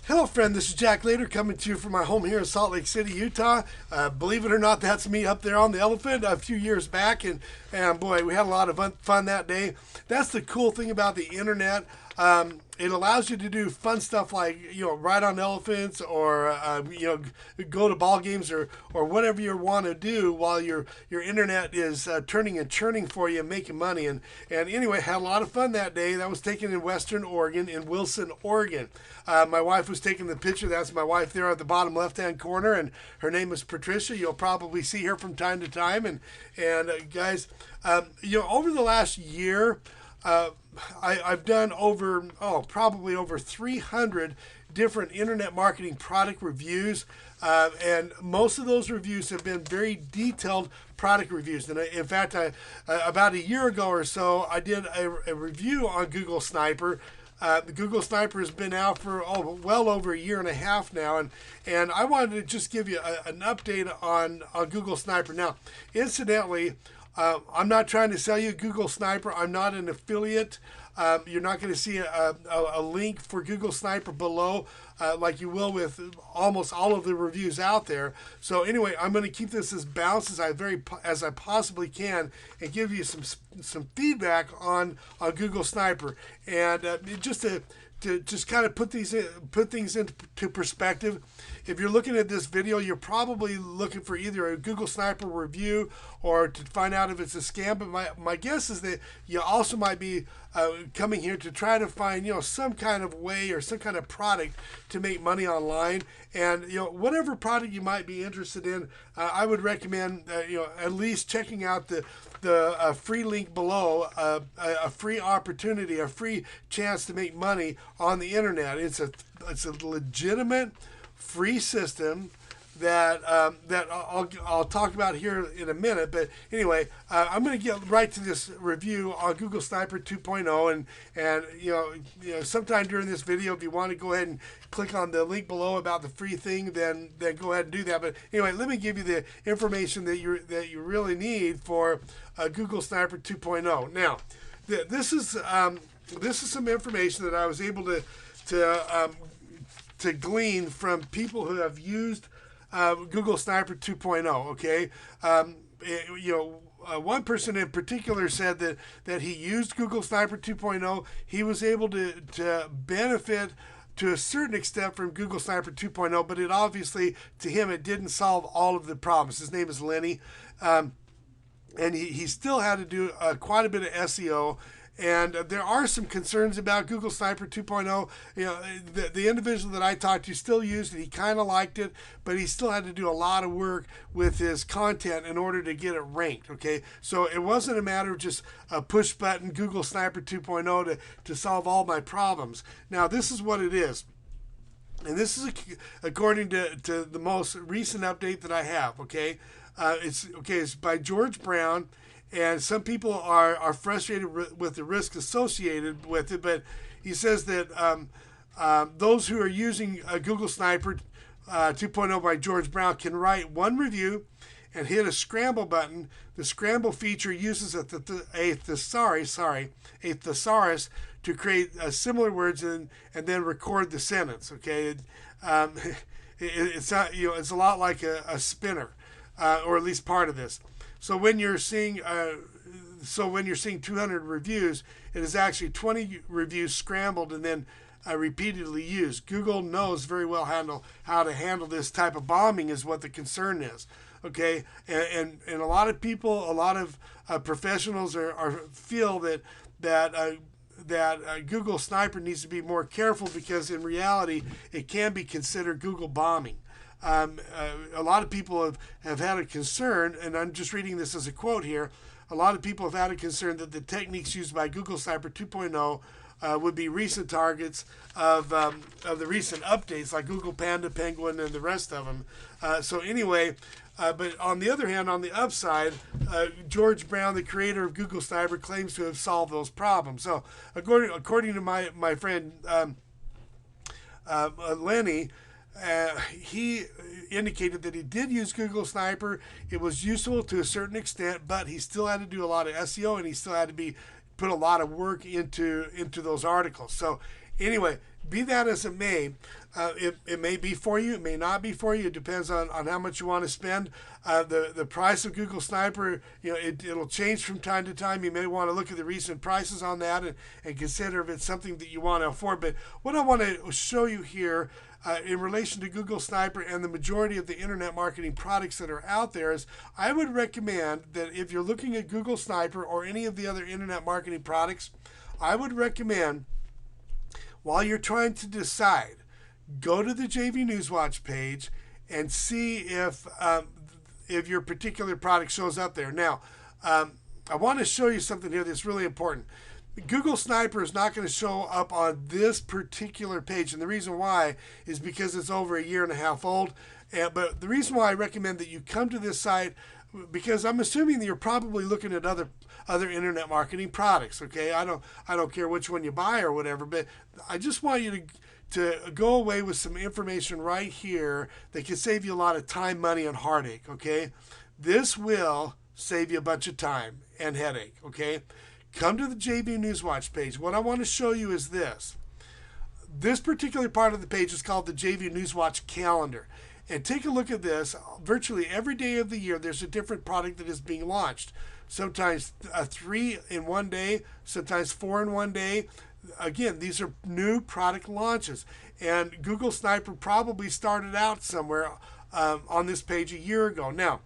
Hello, friend. This is Jack Later coming to you from my home here in Salt Lake City, Utah. Believe it or not, that's me up there on the elephant a few years back, and boy, we had a lot of fun that day. That's the cool thing about the internet. It allows you to do fun stuff like ride on elephants or go to ball games or whatever you want to do while your internet is turning and churning for you and making money. And anyway, had a lot of fun that day. That was taken in Western Oregon, in Wilson, Oregon. My wife was taking the picture. That's my wife there at the bottom left-hand corner, and her name is Patricia. You'll probably see her from time to time. And guys, over the last year, I've done probably over 300 different internet marketing product reviews, and most of those reviews have been very detailed product reviews. And in fact, about a year ago or so, I did a review on Google Sniper. The Google Sniper has been out for well over a year and a half now, and I wanted to just give you an update on Google Sniper. Now, incidentally, I'm not trying to sell you Google Sniper. I'm not an affiliate. You're not going to see a link for Google Sniper below like you will with almost all of the reviews out there. So anyway, I'm going to keep this as balanced as I possibly can and give you some feedback on Google Sniper. And just to just kind of put things into perspective. If you're looking at this video, you're probably looking for either a Google Sniper review or to find out if it's a scam. But my guess is that you also might be coming here to try to find some kind of way or some kind of product to make money online. And whatever product you might be interested in, I would recommend at least checking out the free link below, a free opportunity, a free chance to make money on the internet. It's a legitimate free system that I'll talk about here in a minute. But anyway, I'm going to get right to this review on Google Sniper 2.0, and sometime during this video, if you want to go ahead and click on the link below about the free thing, then go ahead and do that. But anyway, let me give you the information that you really need for Google Sniper 2.0. Now, this is some information that I was able to glean from people who have used Google Sniper 2.0. Okay, one person in particular said that he used Google Sniper 2.0. He was able to benefit to a certain extent from Google Sniper 2.0, but it obviously, to him, it didn't solve all of the problems. His name is Lenny, and he still had to do quite a bit of SEO. And there are some concerns about Google Sniper 2.0. The individual that I talked to still used it. He kind of liked it, but he still had to do a lot of work with his content in order to get it ranked. Okay, so it wasn't a matter of just a push button Google Sniper 2.0 to solve all my problems. Now, this is what it is. And this is according to the most recent update that I have. Okay, it's by George Brown. And some people are frustrated with the risk associated with it, but he says that those who are using Google Sniper 2.0 by George Brown can write one review and hit a scramble button. The scramble feature uses a thesaurus to create similar words and then record the sentence. Okay, it's not, it's a lot like a spinner, or at least part of this. So when you're seeing 200 reviews, it is actually 20 reviews scrambled and then repeatedly used. Google knows very well how to handle this type of bombing is what the concern is. Okay, and a lot of people, a lot of professionals feel that Google Sniper needs to be more careful because in reality it can be considered Google bombing. A lot of people have had a concern, and I'm just reading this as a quote here. A lot of people have had a concern that the techniques used by Google Sniper 2.0 would be recent targets of the recent updates like Google Panda, Penguin, and the rest of them. So anyway, but on the other hand, on the upside, George Brown, the creator of Google Sniper, claims to have solved those problems. So according to my friend Lenny, he indicated that he did use Google Sniper. It was useful to a certain extent, but he still had to do a lot of SEO and he still had to put a lot of work into those articles. So anyway, be that as it may, it may be for you, it may not be for you. It depends on how much you want to spend. The price of Google Sniper, it'll change from time to time. You may want to look at the recent prices on that and consider if it's something that you want to afford. But what I want to show you here in relation to Google Sniper and the majority of the internet marketing products that are out there is I would recommend that if you're looking at Google Sniper or any of the other internet marketing products, I would recommend, while you're trying to decide, go to the JV Newswatch page and see if your particular product shows up there. Now, I want to show you something here that's really important. Google Sniper is not going to show up on this particular page, and the reason why is because it's over 1.5 years old. But the reason why I recommend that you come to this site, because I'm assuming that you're probably looking at other internet marketing products. Okay, I don't care which one you buy or whatever, but I just want you to go away with some information right here that can save you a lot of time, money, and heartache. Okay, this will save you a bunch of time and headache. Okay. Come to the JV Newswatch page. What I want to show you is this. This particular part of the page is called the JV Newswatch calendar. And take a look at this. Virtually every day of the year, there's a different product that is being launched. Sometimes 3 in one day, sometimes 4 in one day. Again, these are new product launches. And Google Sniper probably started out somewhere on this page 1 year ago. Now,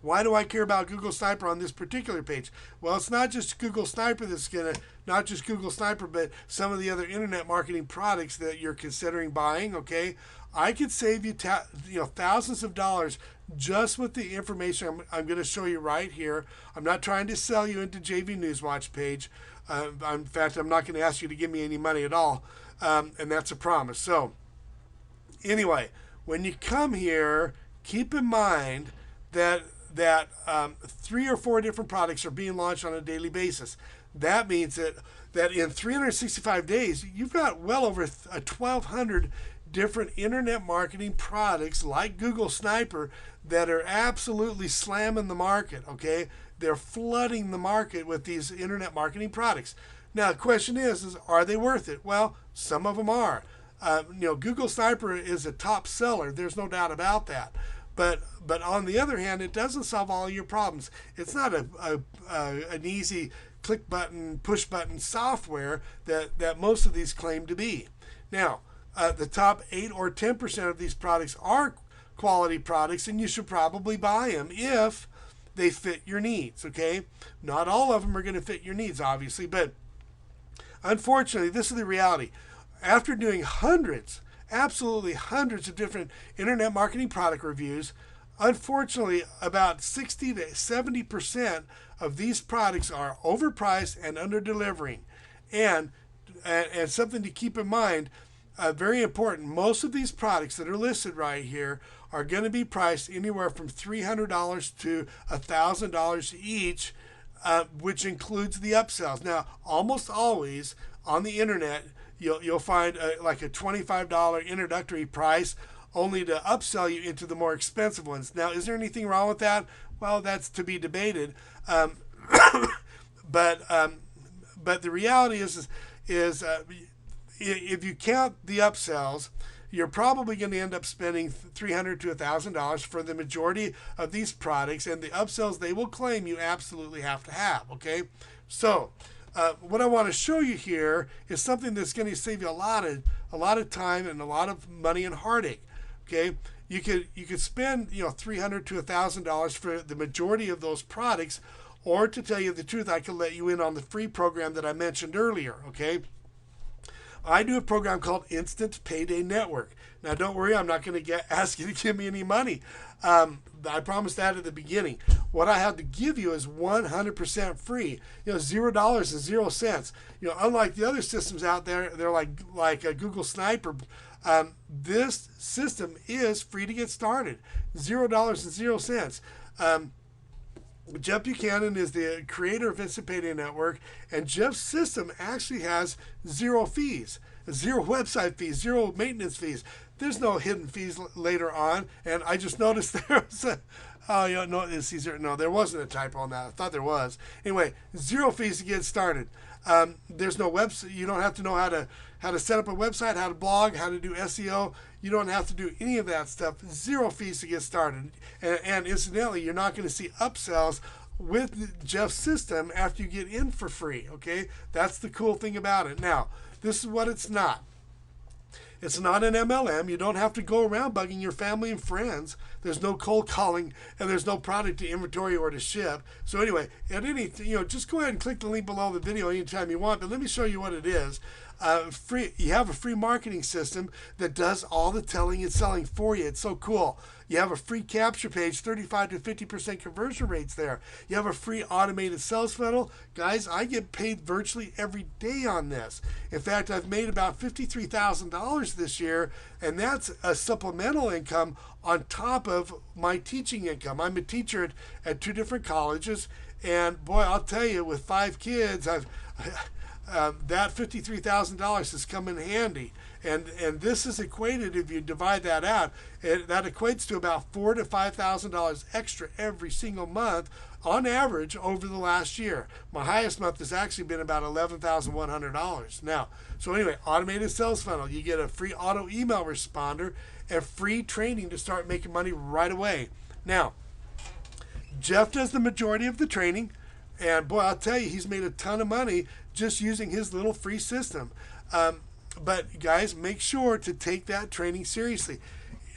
why do I care about Google Sniper on this particular page? Well, it's not just Google Sniper not just Google Sniper, but some of the other internet marketing products that you're considering buying. Okay, I could save you, thousands of dollars just with the information I'm going to show you right here. I'm not trying to sell you into JV Newswatch page. In fact, I'm not going to ask you to give me any money at all, and that's a promise. So, anyway, when you come here, keep in mind that 3 or 4 different products are being launched on a daily basis. That means that in 365 days, you've got well over 1,200 different internet marketing products like Google Sniper that are absolutely slamming the market. Okay, they're flooding the market with these internet marketing products. Now, the question is are they worth it? Well, some of them are. Google Sniper is a top seller. There's no doubt about that. But on the other hand, it doesn't solve all your problems. It's not an easy click button, push button software that most of these claim to be. Now, the top 8 or 10% of these products are quality products, and you should probably buy them if they fit your needs. Okay, not all of them are going to fit your needs, obviously, but unfortunately, this is the reality. After doing absolutely hundreds of different internet marketing product reviews, unfortunately, about 60 to 70% of these products are overpriced and under-delivering. And something to keep in mind, very important, most of these products that are listed right here are going to be priced anywhere from $300 to $1,000 each, which includes the upsells. Now, almost always on the internet, you'll find like a $25 introductory price, only to upsell you into the more expensive ones. Now, is there anything wrong with that? Well, that's to be debated. But the reality is if you count the upsells, you're probably going to end up spending $300 to $1,000 for the majority of these products, and the upsells they will claim you absolutely have to have. Okay, so what I want to show you here is something that's going to save you a lot of time and a lot of money and heartache. Okay, you could spend $300 to $1,000 for the majority of those products, or to tell you the truth, I could let you in on the free program that I mentioned earlier. Okay, I do a program called Instant Payday Network. Now, don't worry, I'm not going to ask you to give me any money. I promised that at the beginning. What I have to give you is 100% free. $0 and 0 cents. Unlike the other systems out there, they're like a Google Sniper. This system is free to get started. $0 and 0 cents. Jeff Buchanan is the creator of Instant Payday Network, and Jeff's system actually has 0 fees, 0 website fees, 0 maintenance fees. There's no hidden fees later on, and I just noticed there was there wasn't a typo on that. I thought there was. Anyway, 0 fees to get started. There's no website. You don't have to know how to set up a website, how to blog, how to do SEO. You don't have to do any of that stuff. Zero fees to get started. And incidentally, you're not going to see upsells with Jeff's system after you get in for free. Okay, that's the cool thing about it. Now, this is what it's not. It's not an MLM. You don't have to go around bugging your family and friends. There's no cold calling, and there's no product to inventory or to ship. So anyway, just go ahead and click the link below the video anytime you want. But let me show you what it is. Free. You have a free marketing system that does all the telling and selling for you. It's so cool. You have a free capture page, 35 to 50% conversion rates there. You have a free automated sales funnel. Guys, I get paid virtually every day on this. In fact, I've made about $53,000 this year, and that's a supplemental income on top of my teaching income. I'm a teacher at 2 different colleges, and boy, I'll tell you, with 5 kids, that $53,000 has come in handy. And this is equated, if you divide that out, that equates to about $4,000 to $5,000 extra every single month on average over the last year. My highest month has actually been about $11,100 now. So anyway, automated sales funnel. You get a free auto email responder and free training to start making money right away. Now, Jeff does the majority of the training. And boy, I'll tell you, he's made a ton of money just using his little free system. But guys, make sure to take that training seriously.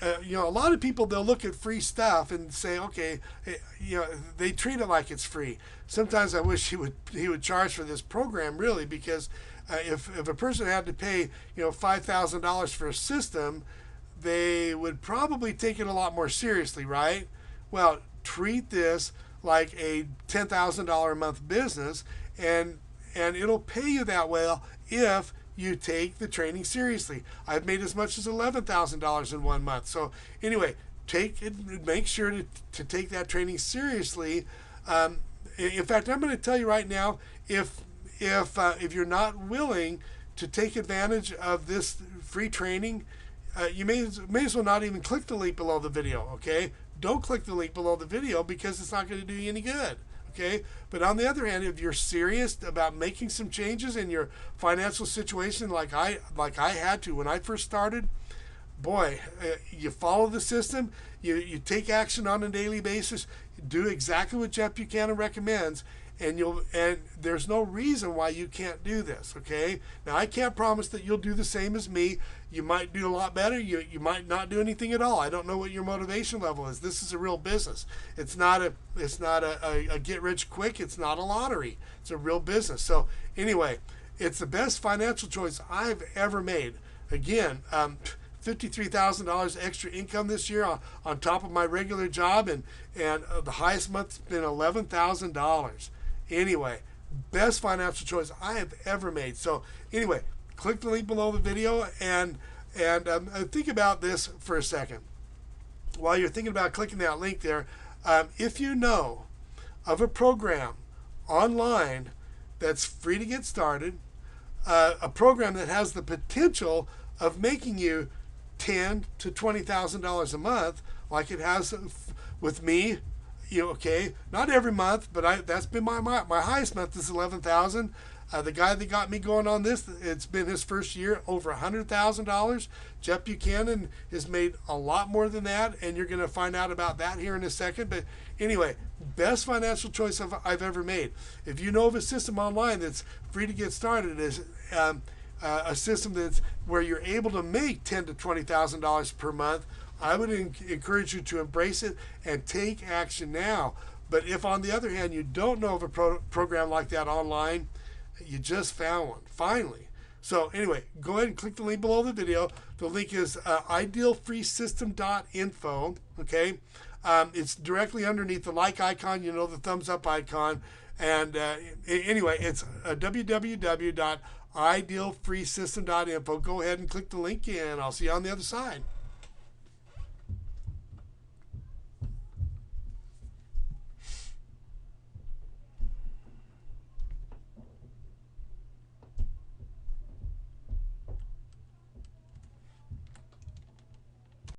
A lot of people, they'll look at free stuff and say, okay, they treat it like it's free. Sometimes I wish he would charge for this program, really, because if a person had to pay $5,000 for a system, they would probably take it a lot more seriously, right? Well, treat this like a $10,000 a month business, and it'll pay you that well if you take the training seriously. I've made as much as $11,000 in 1 month. So anyway, make sure to take that training seriously. In fact, I'm going to tell you right now, if you're not willing to take advantage of this free training, you may as well not even click the link below the video. Okay, don't click the link below the video, because it's not going to do you any good. Okay, but on the other hand, if you're serious about making some changes in your financial situation, like I had to when I first started, boy, you follow the system, you take action on a daily basis, do exactly what Jeff Buchanan recommends, and there's no reason why you can't do this. Okay, now I can't promise that you'll do the same as me. You might do a lot better. You might not do anything at all. I don't know what your motivation level is. This is a real business. It's not a get rich quick. It's not a lottery. It's a real business. So anyway, it's the best financial choice I've ever made. Again, $53,000 extra income this year on top of my regular job, and the highest month's been $11,000. Anyway, best financial choice I have ever made. So anyway, click the link below the video and think about this for a second. While you're thinking about clicking that link there, if you know of a program online that's free to get started, a program that has the potential of making you $10,000 to $20,000 a month, like it has with me. Okay, not every month, but that's been my highest month is $11,000. The guy that got me going on this, it's been his first year, over $100,000. Jeff Buchanan has made a lot more than that, and you're going to find out about that here in a second. But anyway, best financial choice I've ever made. If you know of a system online that's free to get started, is a system that's where you're able to make $10,000 to $20,000 per month, I would encourage you to embrace it and take action now. But if, on the other hand, you don't know of a program like that online, you just found one, finally. So anyway, go ahead and click the link below the video. The link is idealfreesystem.info. Okay, it's directly underneath the like icon, the thumbs up icon. And anyway, it's www.idealfreesystem.info. Go ahead and click the link, and I'll see you on the other side.